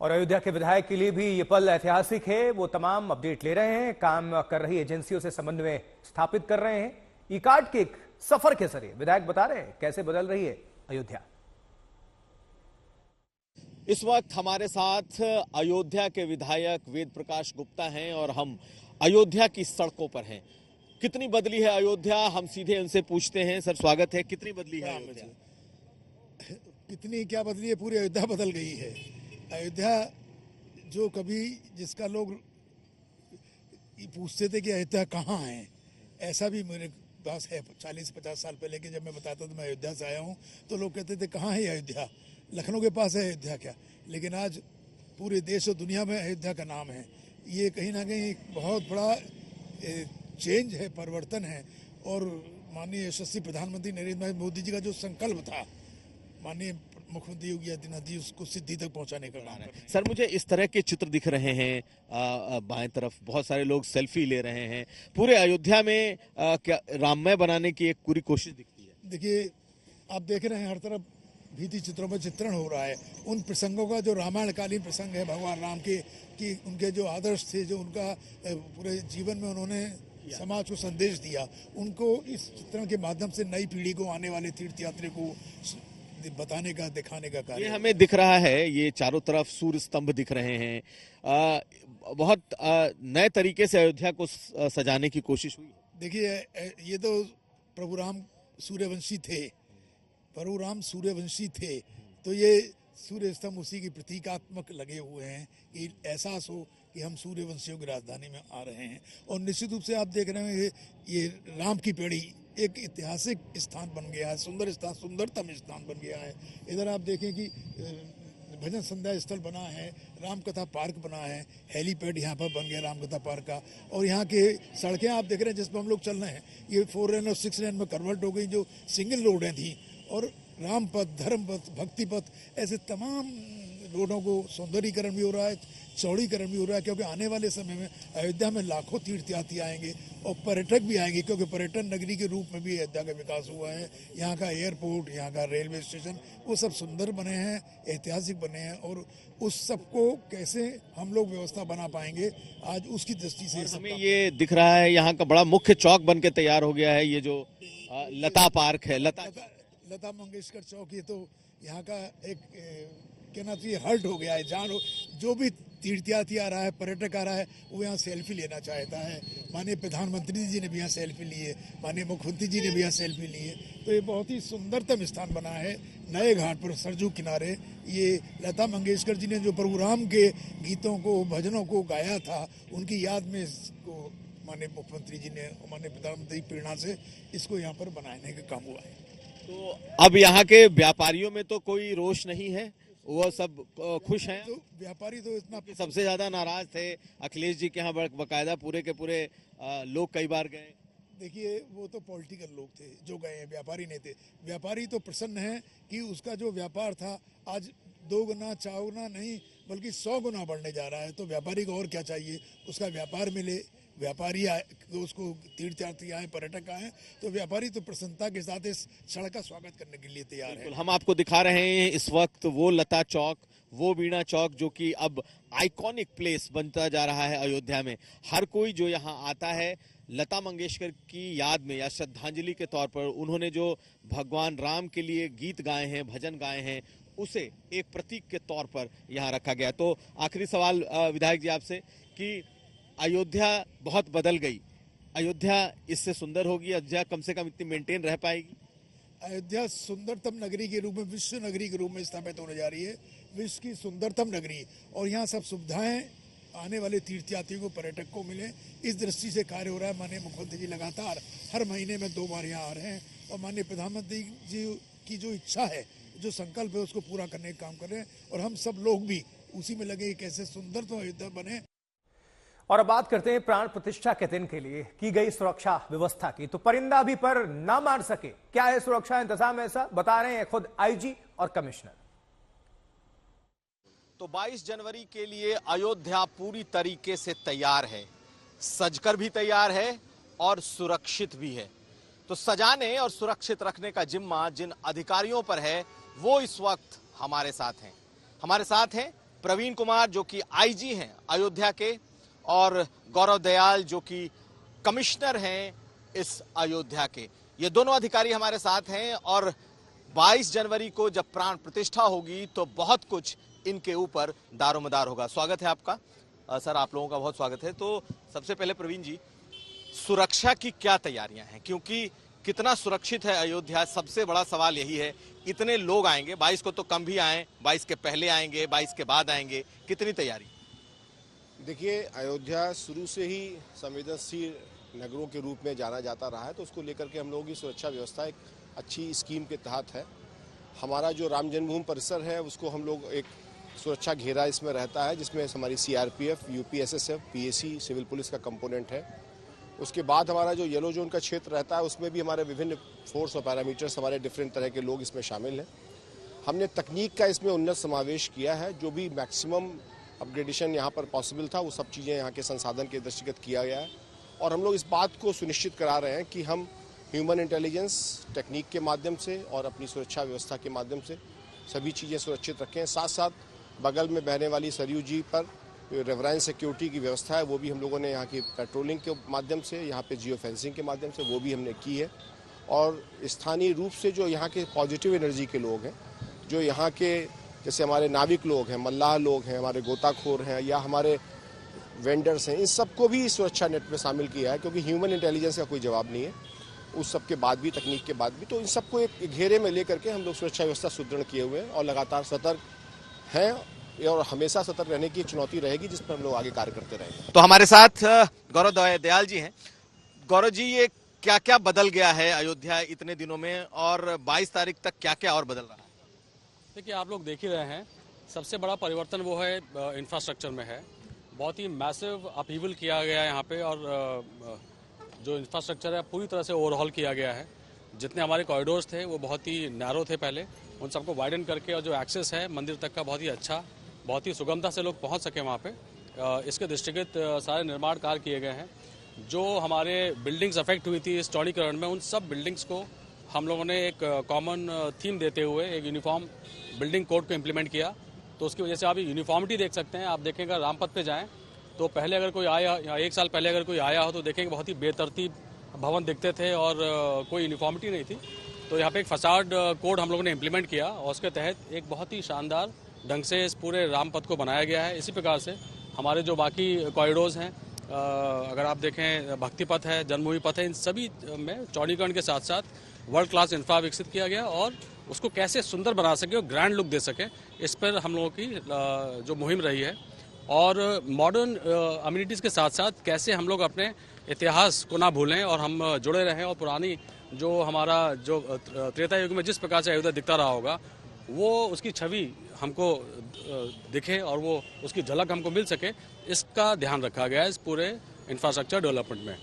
और अयोध्या के विधायक के लिए भी ये पल ऐतिहासिक है। वो तमाम अपडेट ले रहे हैं, काम कर रही एजेंसियों से समन्वय स्थापित कर रहे हैं। ई कार्ड के एक सफर के जरिए विधायक बता रहे हैं कैसे बदल रही है अयोध्या। इस वक्त हमारे साथ अयोध्या के विधायक वेद प्रकाश गुप्ता हैं और हम अयोध्या की सड़कों पर हैं। कितनी बदली है अयोध्या, हम सीधे उनसे पूछते हैं। सर स्वागत है। कितनी बदली है अयोध्या? कितनी क्या बदली है, पूरी अयोध्या बदल गई है। अयोध्या जो कभी जिसका लोग पूछते थे कि अयोध्या कहाँ है, ऐसा भी मेरे पास है। 40-50 साल पहले के जब मैं बताता था मैं अयोध्या से आया हूँ तो लोग कहते थे कहाँ है अयोध्या, लखनऊ के पास है अयोध्या क्या। लेकिन आज पूरे देश और दुनिया में अयोध्या का नाम है। ये कहीं ना कहीं एक बहुत बड़ा चेंज है, परिवर्तन है। और माननीय यशस्वी प्रधानमंत्री नरेंद्र भाई मोदी जी का जो संकल्प था माननीय मुख्यमंत्री योगी आदित्यनाथ जी, उसको सिद्धि तक पहुंचाने का काम है। सर मुझे इस तरह के चित्र दिख रहे हैं, बाएं तरफ बहुत सारे लोग सेल्फी ले रहे हैं। पूरे अयोध्या में क्या राममय बनाने की एक पूरी कोशिश दिखती है। देखिए आप देख रहे हैं हर तरफ भीति चित्रों में चित्रण हो रहा है उन प्रसंगों का जो रामायण कालीन प्रसंग है भगवान राम के, कि उनके जो आदर्श थे, जो उनका पूरे जीवन में उन्होंने समाज को संदेश दिया, उनको इस चित्रण के माध्यम से नई पीढ़ी को, आने वाले तीर्थयात्री को बताने का, दिखाने का कार्य। ये हमें दिख रहा है, ये चारों तरफ सूर्य स्तंभ दिख रहे हैं। बहुत नए तरीके से अयोध्या को सजाने की कोशिश हुई। देखिए ये तो प्रभु राम सूर्यवंशी थे, प्रभु राम सूर्यवंशी थे, तो ये सूर्य स्तंभ उसी की प्रतीकात्मक लगे हुए हैं कि एहसास हो कि हम सूर्यवंशियों की राजधानी में आ रहे हैं। और निश्चित रूप से आप देख रहे हैं ये राम की पेड़ी एक ऐतिहासिक स्थान बन गया है, सुंदर स्थान, सुंदरतम स्थान बन गया है। इधर आप देखें कि भजन संध्या स्थल बना है, रामकथा पार्क बना है, हेलीपैड यहाँ पर बन गया रामकथा पार्क का। और यहाँ के सड़कें आप देख रहे हैं जिस पर हम लोग चल रहे हैं, ये 4 लेन और 6 लेन में कन्वर्ट हो गई, जो सिंगल रोडें थी। और राम पथ, धर्म पथ, भक्ति पथ, ऐसे तमाम रोडों को सौंदर्यीकरण भी हो रहा है, चौड़ीकरण भी हो रहा है। क्योंकि आने वाले समय में अयोध्या में लाखों तीर्थयात्री आएंगे और पर्यटक भी आएंगे, क्योंकि पर्यटन नगरी के रूप में भी अयोध्या का विकास हुआ है। यहाँ का एयरपोर्ट, यहाँ का रेलवे स्टेशन, वो सब सुंदर बने हैं, ऐतिहासिक बने हैं। और उस सबको कैसे हम लोग व्यवस्था बना पाएंगे, आज उसकी दृष्टि से हमें ये दिख रहा है यहाँ का बड़ा मुख्य चौक बन के तैयार हो गया है। ये जो लता पार्क है, लता मंगेशकर चौक, ये तो यहाँ का एक कहना चाहिए हर्ट हो गया है। जहाँ जो भी तीर्थयात्री आ रहा है, पर्यटक आ रहा है, वो यहाँ सेल्फी लेना चाहता है। माननीय प्रधानमंत्री जी ने भी यहाँ सेल्फी ली है, माननीय मुख्यमंत्री जी ने भी यहाँ सेल्फी ली है। तो ये बहुत ही सुंदरतम स्थान बना है नए घाट पर, सरजू किनारे। ये लता मंगेशकर जी ने जो प्रभु राम के गीतों को, भजनों को गाया था, उनकी याद में इसको माननीय मुख्यमंत्री जी ने, माननीय प्रधानमंत्री की प्रेरणा से इसको यहाँ पर बनाने का काम हुआ है। तो अब यहाँ के व्यापारियों में तो कोई रोष नहीं है, वो सब खुश हैं। तो व्यापारी तो इतना सबसे ज्यादा नाराज थे अखिलेश जी के यहाँ, बकायदा पूरे के पूरे लोग कई बार गए। देखिए वो तो पॉलिटिकल लोग थे जो गए हैं, व्यापारी नहीं थे। व्यापारी तो प्रसन्न है कि उसका जो व्यापार था आज 2 गुना 4 गुना नहीं बल्कि 100 गुना बढ़ने जा रहा है। तो व्यापारी को और क्या चाहिए, उसका व्यापार मिले, व्यापारी आए, उसको तीर्थयात्री आए, पर्यटक आए, तो व्यापारी तो प्रसन्नता के साथ इस सड़क का स्वागत करने के लिए तैयार है। हम आपको दिखा रहे हैं इस वक्त वो लता चौक, वो वीणा चौक, जो कि अब आइकॉनिक प्लेस बनता जा रहा है अयोध्या में। हर कोई जो यहाँ आता है लता मंगेशकर की याद में या श्रद्धांजलि के तौर पर, उन्होंने जो भगवान राम के लिए गीत गाए हैं, भजन गाए हैं, उसे एक प्रतीक के तौर पर यहाँ रखा गया। तो आखिरी सवाल विधायक जी आपसे कि अयोध्या बहुत बदल गई, अयोध्या इससे सुंदर होगी, अयोध्या कम से कम इतनी मेंटेन रह पाएगी? अयोध्या सुंदरतम नगरी के रूप में, विश्व नगरी के रूप में स्थापित होने जा रही है, विश्व की सुंदरतम नगरी। और यहाँ सब सुविधाएं आने वाले तीर्थयात्रियों को, पर्यटक को मिले, इस दृष्टि से कार्य हो रहा है। माननीय मुख्यमंत्री जी लगातार हर महीने में 2 बार यहाँ आ रहे हैं और माननीय प्रधानमंत्री जी की जो इच्छा है, जो संकल्प है, उसको पूरा करने का काम कर रहे हैं। और हम सब लोग भी उसी में लगे कैसे सुंदरतम अयोध्या बने। और अब बात करते हैं प्राण प्रतिष्ठा के दिन के लिए की गई सुरक्षा व्यवस्था की। तो परिंदा भी पर ना मार सके, क्या है सुरक्षा इंतजाम, ऐसा बता रहे हैं खुद आईजी और कमिश्नर। तो 22 जनवरी के लिए अयोध्या पूरी तरीके से तैयार है, सजकर भी तैयार है और सुरक्षित भी है। तो सजाने और सुरक्षित रखने का जिम्मा जिन अधिकारियों पर है, वो इस वक्त हमारे साथ हैं। प्रवीण कुमार जो कि आईजी हैं अयोध्या के, और गौरव दयाल जो कि कमिश्नर हैं इस अयोध्या के। ये दोनों अधिकारी हमारे साथ हैं और 22 जनवरी को जब प्राण प्रतिष्ठा होगी तो बहुत कुछ इनके ऊपर दारोमदार होगा। स्वागत है आपका सर, आप लोगों का बहुत स्वागत है। तो सबसे पहले प्रवीण जी, सुरक्षा की क्या तैयारियां हैं, क्योंकि कितना सुरक्षित है अयोध्या, सबसे बड़ा सवाल यही है। इतने लोग आएंगे, 22 को तो कम भी आए, 22 के पहले आएंगे, 22 के बाद आएंगे, कितनी तैयारी? देखिए, अयोध्या शुरू से ही संवेदनशील नगरों के रूप में जाना जाता रहा है, तो उसको लेकर के हम लोगों की सुरक्षा व्यवस्था एक अच्छी स्कीम के तहत है। हमारा जो राम जन्मभूमि परिसर है उसको हम लोग एक सुरक्षा घेरा इसमें रहता है, जिसमें हमारी CRPF, UPSSF, PAC, civil police का कंपोनेंट है। उसके बाद हमारा जो येलो जोन का क्षेत्र रहता है उसमें भी हमारे विभिन्न फोर्स और पैरामीटर्स, हमारे डिफरेंट तरह के लोग इसमें शामिल हैं। हमने तकनीक का इसमें उन्नत समावेश किया है, जो भी मैक्सिमम अपग्रेडेशन यहाँ पर पॉसिबल था वो सब चीज़ें यहाँ के संसाधन के दृष्टिगत किया गया है। और हम लोग इस बात को सुनिश्चित करा रहे हैं कि हम ह्यूमन इंटेलिजेंस टेक्निक के माध्यम से और अपनी सुरक्षा व्यवस्था के माध्यम से सभी चीज़ें सुरक्षित रखें। साथ साथ बगल में बहने वाली सरयू जी पर रेवराइन सिक्योरिटी की व्यवस्था है, वो भी हम लोगों ने यहाँ की पेट्रोलिंग के माध्यम से, यहाँ पे जियो फेंसिंग के माध्यम से वो भी हमने की है। और स्थानीय रूप से जो यहाँ के पॉजिटिव एनर्जी के लोग हैं, जो यहाँ के जैसे हमारे नाविक लोग हैं, मल्लाह लोग हैं, हमारे गोताखोर हैं या हमारे वेंडर्स हैं, इन सबको भी सुरक्षा नेट में शामिल किया है, क्योंकि ह्यूमन इंटेलिजेंस का कोई जवाब नहीं है उस सब के बाद भी, तकनीक के बाद भी। तो इन सबको एक घेरे में लेकर के हम लोग सुरक्षा व्यवस्था सुदृढ़ किए हुए हैं और लगातार सतर्क हैं और हमेशा सतर्क रहने की चुनौती रहेगी, जिस पर हम लोग आगे कार्य करते रहेंगे। तो हमारे साथ गौरव दयाल जी हैं। गौरव जी, ये क्या क्या बदल गया है अयोध्या इतने दिनों में, और 22 तारीख तक क्या क्या और बदल रहा है? देखिए, आप लोग देख ही रहे हैं, सबसे बड़ा परिवर्तन वो है इंफ्रास्ट्रक्चर में है। बहुत ही मैसिव अपहीवल किया गया है यहाँ पे, और जो इंफ्रास्ट्रक्चर है पूरी तरह से ओवरहॉल किया गया है। जितने हमारे कॉरिडोर्स थे वो बहुत ही नैरो थे पहले, उन सबको वाइडन करके, और जो एक्सेस है मंदिर तक का बहुत ही अच्छा, बहुत ही सुगमता से लोग पहुँच सके वहाँ पे, इसके दृष्टिगत सारे निर्माण कार्य किए गए हैं। जो हमारे बिल्डिंग्स अफेक्ट हुई थी इस चौड़ीकरण में, उन सब बिल्डिंग्स को हम लोगों ने एक कॉमन थीम देते हुए एक यूनिफॉर्म बिल्डिंग कोड को इम्प्लीमेंट किया। तो उसकी वजह से आप यूनिफॉर्मिटी देख सकते हैं। आप देखेंगे रामपथ पे जाएं तो पहले अगर कोई आया, एक साल पहले अगर कोई आया हो तो देखेंगे बहुत ही बेतरतीब भवन दिखते थे और कोई यूनिफॉर्मिटी नहीं थी। तो यहाँ पे एक फसाड कोड हम लोगों ने इम्प्लीमेंट किया और उसके तहत एक बहुत ही शानदार ढंग से इस पूरे रामपथ को बनाया गया है। इसी प्रकार से हमारे जो बाकी कॉरिडोर्स हैं, अगर आप देखें भक्ति पथ है, जन्मभूमि पथ है, इन सभी में चौड़ीकरण के साथ साथ वर्ल्ड क्लास इंफ्रा विकसित किया गया और उसको कैसे सुंदर बना सके और ग्रैंड लुक दे सके, इस पर हम लोगों की जो मुहिम रही है। और मॉडर्न अम्यूनिटीज़ के साथ साथ कैसे हम लोग अपने इतिहास को ना भूलें और हम जुड़े रहें, और पुरानी जो हमारा जो त्रेता युग में जिस प्रकार से अयोध्या दिखता रहा होगा वो उसकी छवि हमको दिखे और वो उसकी झलक हमको मिल सके, इसका ध्यान रखा गया है इस पूरे इंफ्रास्ट्रक्चर डेवलपमेंट में।